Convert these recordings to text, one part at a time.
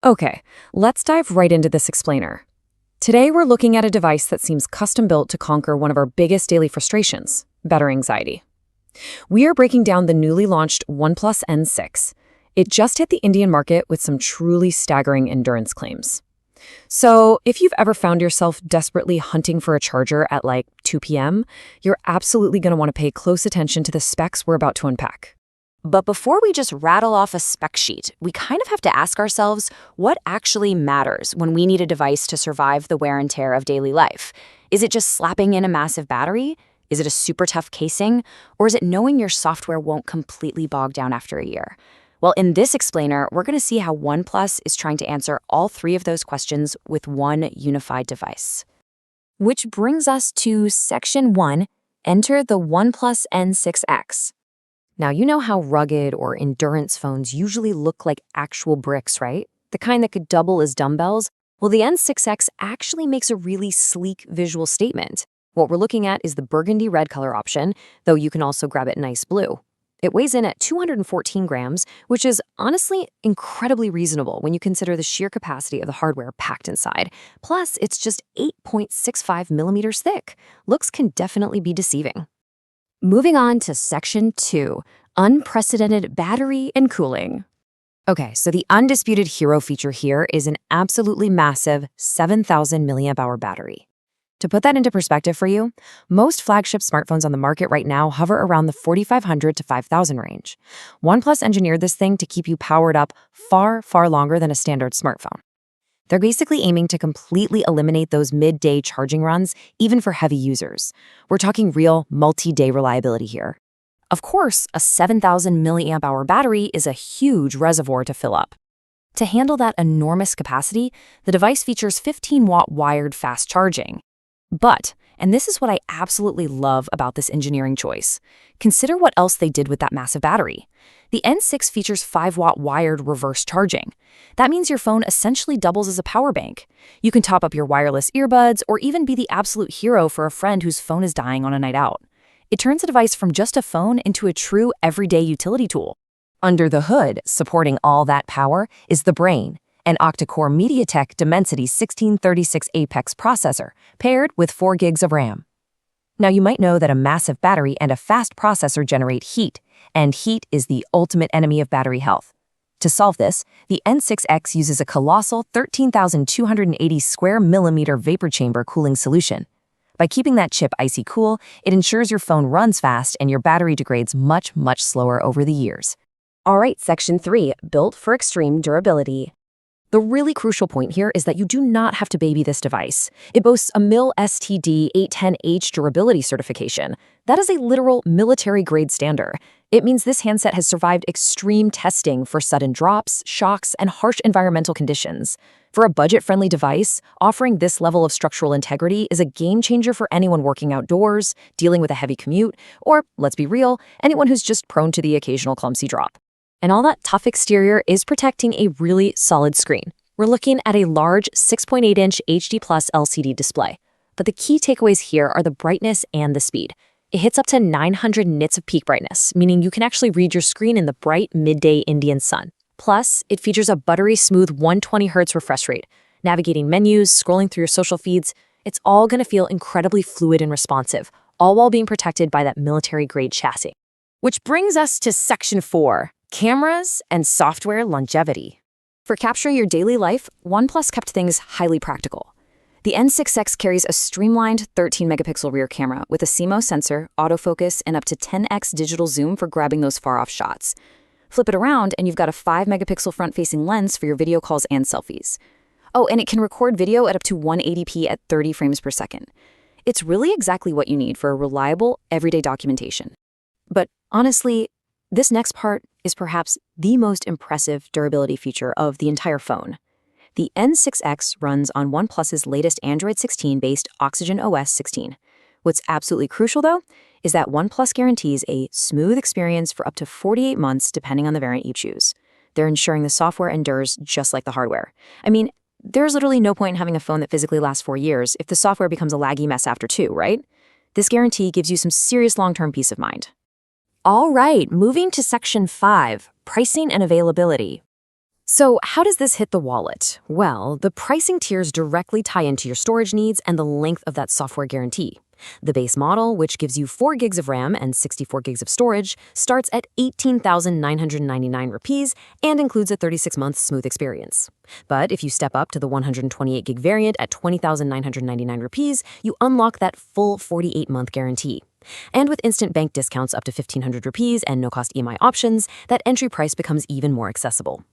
Okay, let's dive right into this explainer. Today we're looking at a device that seems custom-built to conquer one of our biggest daily frustrations, battery anxiety. We are breaking down the newly launched OnePlus N6. It just hit the Indian market with some truly staggering endurance claims. So, if you've ever found yourself desperately hunting for a charger at like 2 p.m., you're absolutely going to want to pay close attention to the specs we're about to unpack. But before we just rattle off a spec sheet, we kind of have to ask ourselves what actually matters when we need a device to survive the wear and tear of daily life. Is it just slapping in a massive battery? Is it a super tough casing? Or is it knowing your software won't completely bog down after a year? Well, in this explainer, we're going to see how OnePlus is trying to answer all three of those questions with one unified device. Which brings us to Section 1, enter the OnePlus N6X. Now, you know how rugged or endurance phones usually look like actual bricks, right? The kind that could double as dumbbells? Well, the N6X actually makes a really sleek visual statement. What we're looking at is the burgundy red color option, though you can also grab it in ice blue. It weighs in at 214 grams, which is honestly incredibly reasonable when you consider the sheer capacity of the hardware packed inside. Plus, it's just 8.65 millimeters thick. Looks can definitely be deceiving. Moving on to Section 2, unprecedented battery and cooling. Okay, so the undisputed hero feature here is an absolutely massive 7,000 milliamp hour battery. To put that into perspective for you, most flagship smartphones on the market right now hover around the 4,500 to 5,000 range. OnePlus engineered this thing to keep you powered up far, far longer than a standard smartphone. They're basically aiming to completely eliminate those midday charging runs, even for heavy users. We're talking real multi-day reliability here. Of course, a 7,000 milliamp hour battery is a huge reservoir to fill up. To handle that enormous capacity, the device features 15-watt wired fast charging. But, and this is what I absolutely love about this engineering choice, consider what else they did with that massive battery. The N6 features 5-watt wired reverse charging. That means your phone essentially doubles as a power bank. You can top up your wireless earbuds or even be the absolute hero for a friend whose phone is dying on a night out. It turns a device from just a phone into a true everyday utility tool. Under the hood, supporting all that power, is the brain, an octa-core MediaTek Dimensity 1636 Apex processor, paired with 4 gigs of RAM. Now, you might know that a massive battery and a fast processor generate heat, and heat is the ultimate enemy of battery health. To solve this, the N6X uses a colossal 13,280 square millimeter vapor chamber cooling solution. By keeping that chip icy cool, it ensures your phone runs fast and your battery degrades much, much slower over the years. All right, Section 3, built for extreme durability. The really crucial point here is that you do not have to baby this device. It boasts a MIL STD 810H durability certification. That is a literal military-grade standard. It means this handset has survived extreme testing for sudden drops, shocks, and harsh environmental conditions. For a budget-friendly device, offering this level of structural integrity is a game-changer for anyone working outdoors, dealing with a heavy commute, or, let's be real, anyone who's just prone to the occasional clumsy drop. And all that tough exterior is protecting a really solid screen. We're looking at a large 6.8-inch HD+ LCD display. But the key takeaways here are the brightness and the speed. It hits up to 900 nits of peak brightness, meaning you can actually read your screen in the bright midday Indian sun. Plus, it features a buttery smooth 120 Hz refresh rate. Navigating menus, scrolling through your social feeds, it's all going to feel incredibly fluid and responsive, all while being protected by that military-grade chassis. Which brings us to Section 4. Cameras and software longevity. For capturing your daily life, OnePlus kept things highly practical. The N6X carries a streamlined 13-megapixel rear camera with a CMOS sensor, autofocus, and up to 10x digital zoom for grabbing those far-off shots. Flip it around, and you've got a 5-megapixel front-facing lens for your video calls and selfies. Oh, and it can record video at up to 180p at 30 frames per second. It's really exactly what you need for a reliable, everyday documentation. But honestly, this next part is perhaps the most impressive durability feature of the entire phone. The N6X runs on OnePlus's latest Android 16-based Oxygen OS 16. What's absolutely crucial, though, is that OnePlus guarantees a smooth experience for up to 48 months depending on the variant you choose. They're ensuring the software endures just like the hardware. I mean, there's literally no point in having a phone that physically lasts 4 years if the software becomes a laggy mess after 2, right? This guarantee gives you some serious long-term peace of mind. All right, moving to Section 5, pricing and availability. So how does this hit the wallet? Well, the pricing tiers directly tie into your storage needs and the length of that software guarantee. The base model, which gives you 4 gigs of RAM and 64 gigs of storage, starts at 18,999 rupees and includes a 36-month smooth experience. But if you step up to the 128 gig variant at 20,999 rupees, you unlock that full 48-month guarantee. And with instant bank discounts up to 1,500 rupees and no-cost EMI options, that entry price becomes even more accessible.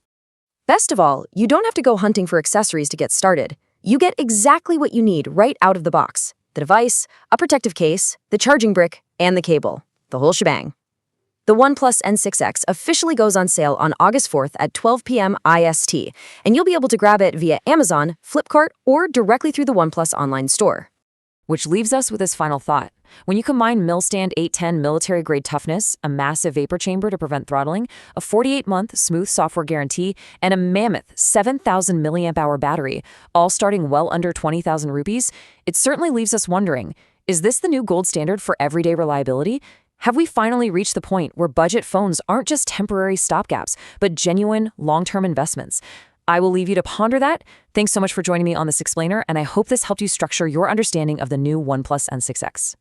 Best of all, you don't have to go hunting for accessories to get started. You get exactly what you need right out of the box: the device, a protective case, the charging brick, and the cable. The whole shebang. The OnePlus N6X officially goes on sale on August 4th at 12 p.m. IST, and you'll be able to grab it via Amazon, Flipkart, or directly through the OnePlus online store. Which leaves us with this final thought. When you combine Millstand 810 military-grade toughness, a massive vapor chamber to prevent throttling, a 48-month smooth software guarantee, and a mammoth 7,000 milliamp-hour battery, all starting well under 20,000 rupees, it certainly leaves us wondering, is this the new gold standard for everyday reliability? Have we finally reached the point where budget phones aren't just temporary stopgaps, but genuine, long-term investments? I will leave you to ponder that. Thanks so much for joining me on this explainer, and I hope this helped you structure your understanding of the new OnePlus N6X.